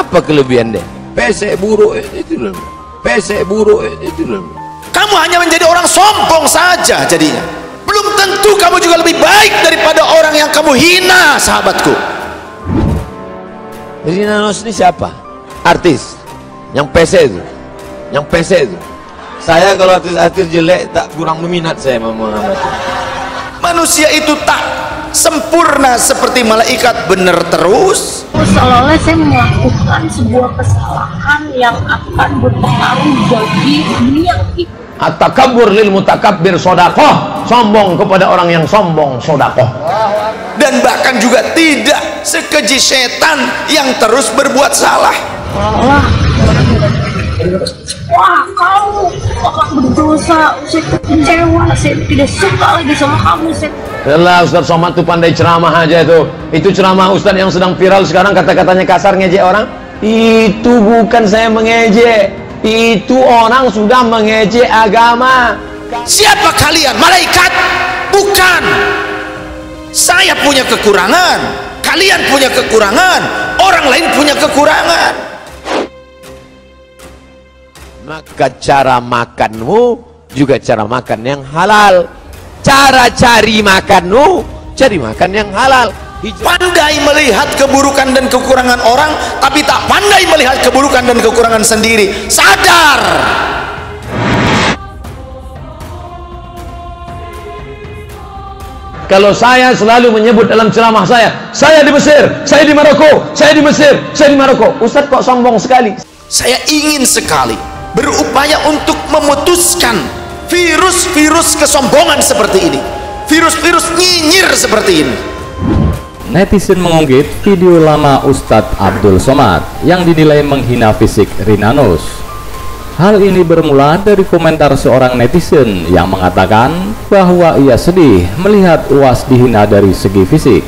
Apa kelebihan dia? Pesek buruk itu loh. Pesek buruk itu loh. Kamu hanya menjadi orang sombong saja jadinya. Belum tentu kamu juga lebih baik daripada orang yang kamu hina, sahabatku. Rina Nose ini siapa? Artis yang pesek itu. Yang pesek itu. Saya kalau artis-artis jelek tak kurang meminat saya mengamati. Manusia itu tak sempurna seperti malaikat, benar terus. Seolah-olah saya melakukan sebuah kesalahan yang akan berpengaruh bagi dunia ini. At-takabbur lil mutakabbir sodakoh, sombong kepada orang yang sombong sodakoh. Dan bahkan juga tidak sekeji setan yang terus berbuat salah. Seolah-olah, wah kamu akan berdosa, saya kecewa, saya tidak suka lagi sama kamu. Yalah, Ustaz Somad tuh pandai ceramah aja itu. Itu ceramah Ustaz yang sedang viral sekarang, kata-katanya kasar, ngejek orang. Itu bukan saya mengejek. Itu orang sudah mengejek agama. Siapa kalian? Malaikat? Bukan. Saya punya kekurangan, kalian punya kekurangan, orang lain punya kekurangan. Maka cara makanmu juga cara makan yang halal. Cara cari makanmu, cari makan yang halal. Pandai melihat keburukan dan kekurangan orang, tapi tak pandai melihat keburukan dan kekurangan sendiri. Sadar. Kalau saya selalu menyebut dalam ceramah saya di Mesir, saya di Maroko, saya di Mesir, saya di Maroko. Ustaz kok sombong sekali. Saya ingin sekali berupaya untuk memutuskan virus-virus kesombongan seperti ini, virus-virus nyinyir seperti ini. Netizen mengunggit video lama Ustadz Abdul Somad yang dinilai menghina fisik Rina Nose. Hal ini bermula dari komentar seorang netizen yang mengatakan bahwa ia sedih melihat UAS dihina dari segi fisik.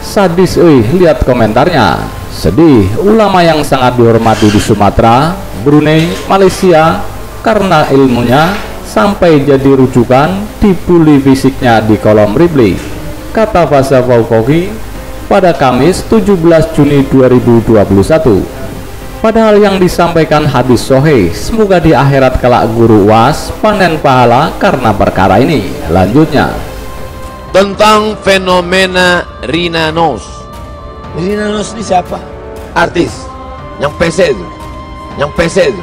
Sadis, lihat komentarnya. Sedih, ulama yang sangat dihormati di Sumatera, Brunei, Malaysia karena ilmunya sampai jadi rujukan dibully fisiknya di kolom Ribli, kata Fasa Faukoki pada Kamis 17 Juni 2021. Padahal yang disampaikan hadis sahih, semoga di akhirat kelak guru UAS panen pahala karena perkara ini. Lanjutnya Tentang fenomena Rina Nose. Rina Nose ini siapa? Artis yang pesek itu. Yang pesek itu.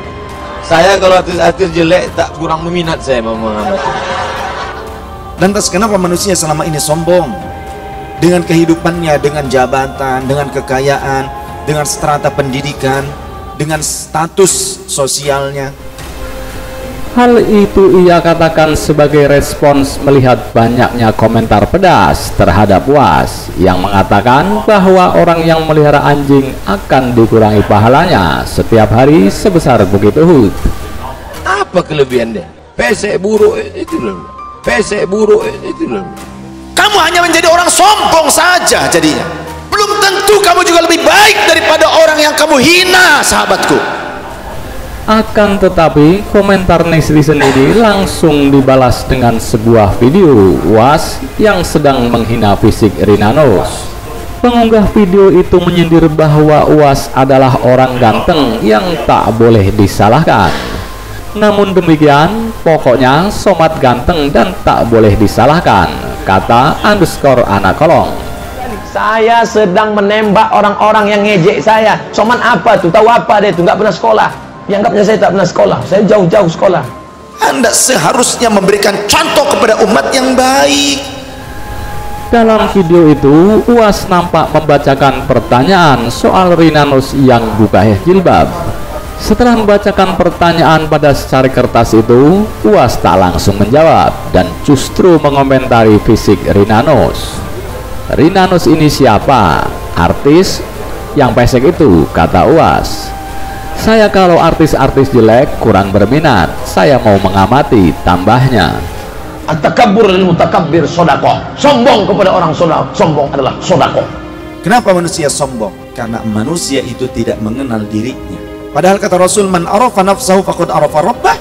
Saya kalau artis-artis jelek tak kurang meminat saya mengamati. Lantas kenapa manusia selama ini sombong dengan kehidupannya, dengan jabatan, dengan kekayaan, dengan strata pendidikan, dengan status sosialnya? hal itu ia katakan sebagai respons melihat banyaknya komentar pedas terhadap UAS yang mengatakan bahwa orang yang melihara anjing akan dikurangi pahalanya setiap hari sebesar Bukit Uhud. Apa kelebihan dia? Pesek buruk itu loh. Pesek buruk itu loh. Kamu hanya menjadi orang sombong saja jadinya. Belum tentu kamu juga lebih baik daripada orang yang kamu hina, sahabatku. Akan tetapi komentar netizen ini langsung dibalas dengan sebuah video UAS yang sedang menghina fisik Rina Nose. Pengunggah video itu menyindir bahwa UAS adalah orang ganteng yang tak boleh disalahkan. Namun demikian, pokoknya Somad ganteng dan tak boleh disalahkan, kata _anak kolong. Saya sedang menembak orang-orang yang ngejek saya. Somad apa tuh? Tahu apa dia tuh? Nggak pernah sekolah. Dianggapnya saya tak pernah sekolah. Saya jauh-jauh sekolah. Anda seharusnya memberikan contoh kepada umat yang baik. Dalam video itu, UAS nampak membacakan pertanyaan soal Rina Nose yang buka jilbab. Setelah membacakan pertanyaan pada secari kertas itu, UAS tak langsung menjawab dan justru mengomentari fisik Rina Nose. Rina Nose ini siapa? Artis yang pesek itu, kata UAS. Saya kalau artis-artis jelek kurang berminat, saya mau mengamati, tambahnya. At-takabbur lil mutakabbir sodakoh. Sombong kepada orang sombong adalah sodakoh. Kenapa manusia sombong? Karena manusia itu tidak mengenal dirinya. Padahal kata Rasul, man arafa nafsahu faqad arafa rabbah.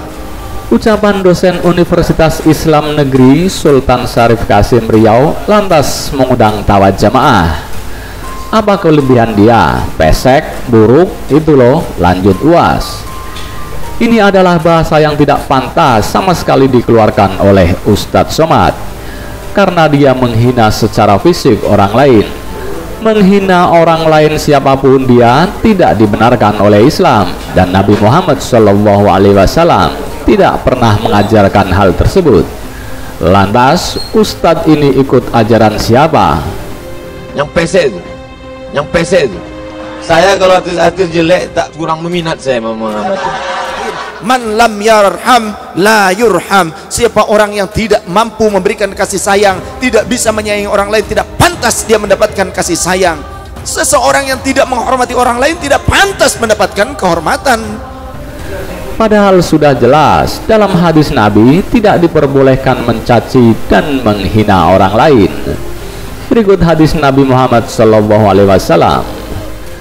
Ucapan dosen Universitas Islam Negeri Sultan Syarif Qasim Riau lantas mengundang tawa jamaah. Apa kelebihan dia? Pesek, buruk, itu loh, lanjut UAS. Ini adalah bahasa yang tidak pantas sama sekali dikeluarkan oleh Ustadz Somad, karena dia menghina secara fisik orang lain. Menghina orang lain siapapun dia tidak dibenarkan oleh Islam, dan Nabi Muhammad SAW tidak pernah mengajarkan hal tersebut. Lantas Ustadz ini ikut ajaran siapa? Yang pesek itu, yang pesek itu. Saya kalau artis-artis jelek tak kurang meminat saya mengamati. Man lam yarham la yurham. Siapa orang yang tidak mampu memberikan kasih sayang, tidak bisa menyayangi orang lain, tidak pantas dia mendapatkan kasih sayang. Seseorang yang tidak menghormati orang lain tidak pantas mendapatkan kehormatan. Padahal sudah jelas dalam hadis Nabi tidak diperbolehkan mencaci dan menghina orang lain. Berikut hadis Nabi Muhammad SAW.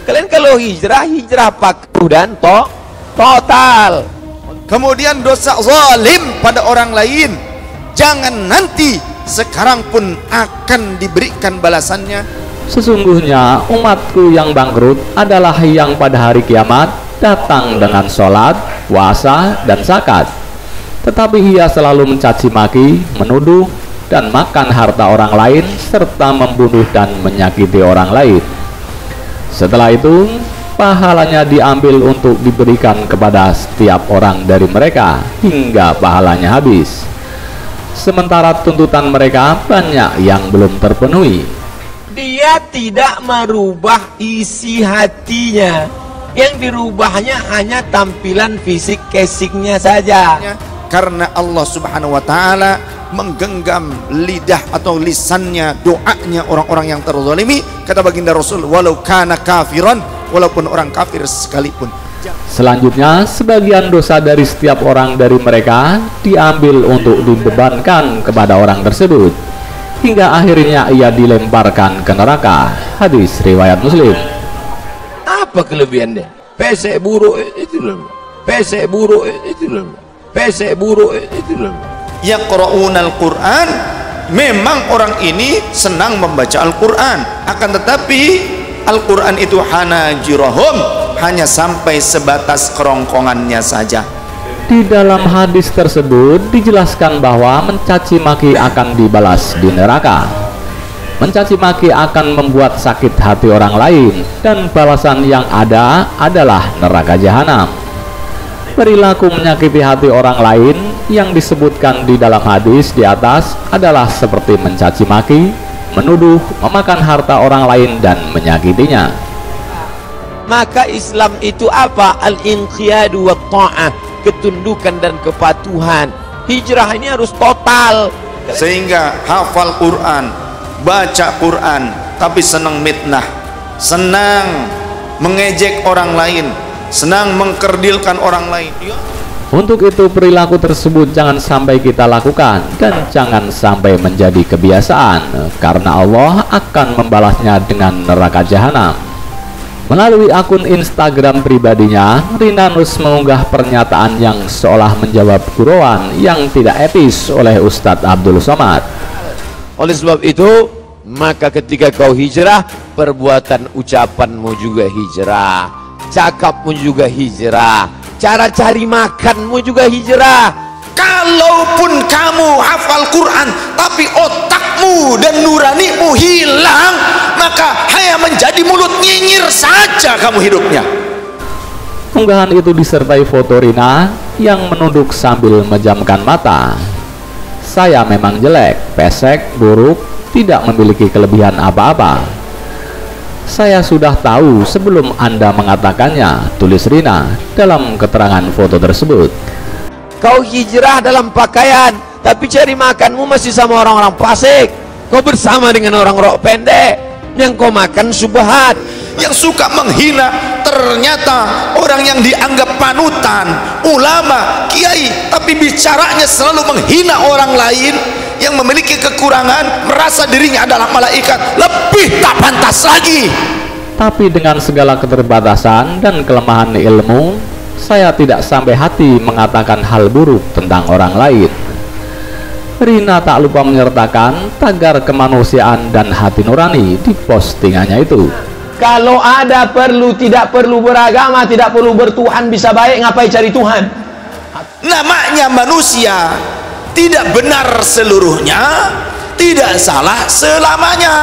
Kalian kalau hijrah pakuh dan total. Kemudian dosa zalim pada orang lain, jangan nanti, sekarang pun akan diberikan balasannya. Sesungguhnya umatku yang bangkrut adalah yang pada hari kiamat datang dengan sholat, puasa, dan zakat, tetapi ia selalu mencaci maki, menuduh, dan makan harta orang lain, serta membunuh dan menyakiti orang lain. Setelah itu pahalanya diambil untuk diberikan kepada setiap orang dari mereka hingga pahalanya habis, sementara tuntutan mereka banyak yang belum terpenuhi. Dia tidak merubah isi hatinya, yang dirubahnya hanya tampilan fisik casingnya saja. Karena Allah Subhanahu wa ta'ala menggenggam lidah atau lisannya, doanya orang-orang yang terzalimi. Kata baginda Rasul, walau kana kafiran, walaupun orang kafir sekalipun. Selanjutnya, sebagian dosa dari setiap orang dari mereka diambil untuk dibebankan kepada orang tersebut, hingga akhirnya ia dilemparkan ke neraka. Hadis riwayat Muslim. Apa kelebihannya? Pesek buruk itu loh. Pesek buruk itu loh. Pesek buruk itu loh. Yaqra'unal Qur'an, memang orang ini senang membaca Al-Quran, akan tetapi Al-Quran itu hanajirahum, hanya sampai sebatas kerongkongannya saja. Di dalam hadis tersebut dijelaskan bahwa mencaci maki akan dibalas di neraka. Mencaci maki akan membuat sakit hati orang lain, dan balasan yang ada adalah neraka jahanam. Perilaku menyakiti hati orang lain yang disebutkan di dalam hadis di atas adalah seperti mencaci maki, menuduh, memakan harta orang lain, dan menyakitinya. Maka Islam itu apa? Al-inqiyadu wa ta'ah, ketundukan dan kepatuhan. Hijrah ini harus total. Sehingga hafal Quran, baca Quran, tapi senang mitnah, senang mengejek orang lain, senang mengkerdilkan orang lain. Untuk itu perilaku tersebut jangan sampai kita lakukan, dan jangan sampai menjadi kebiasaan, karena Allah akan membalasnya dengan neraka jahanam. Melalui akun Instagram pribadinya, Rinanus mengunggah pernyataan yang seolah menjawab gurauan yang tidak etis oleh Ustadz Abdul Somad. Oleh sebab itu, maka ketika kau hijrah, perbuatan ucapanmu juga hijrah, cakapmu juga hijrah, cara cari makanmu juga hijrah. Kalaupun kamu hafal Quran tapi otakmu dan nuranimu hilang, maka hanya menjadi mulut nyinyir saja kamu hidupnya. Unggahan itu disertai foto Rina yang menunduk sambil menjamkan mata. Saya memang jelek, pesek, buruk, tidak memiliki kelebihan apa-apa. Saya sudah tahu sebelum Anda mengatakannya, tulis Rina dalam keterangan foto tersebut. Kau hijrah dalam pakaian, tapi cari makanmu masih sama orang-orang fasik. Kau bersama dengan orang rok pendek, yang kau makan subhat. Yang suka menghina ternyata orang yang dianggap panutan, ulama, kiai, tapi bicaranya selalu menghina orang lain yang memiliki kekurangan, merasa dirinya adalah malaikat, lebih tak pantas lagi. Tapi dengan segala keterbatasan dan kelemahan ilmu, saya tidak sampai hati mengatakan hal buruk tentang orang lain. Rina tak lupa menyertakan tagar kemanusiaan dan hati nurani di postingannya itu. Kalau ada perlu, tidak perlu beragama, tidak perlu bertuhan, bisa baik, ngapain cari Tuhan? Namanya manusia, tidak benar seluruhnya, tidak salah selamanya.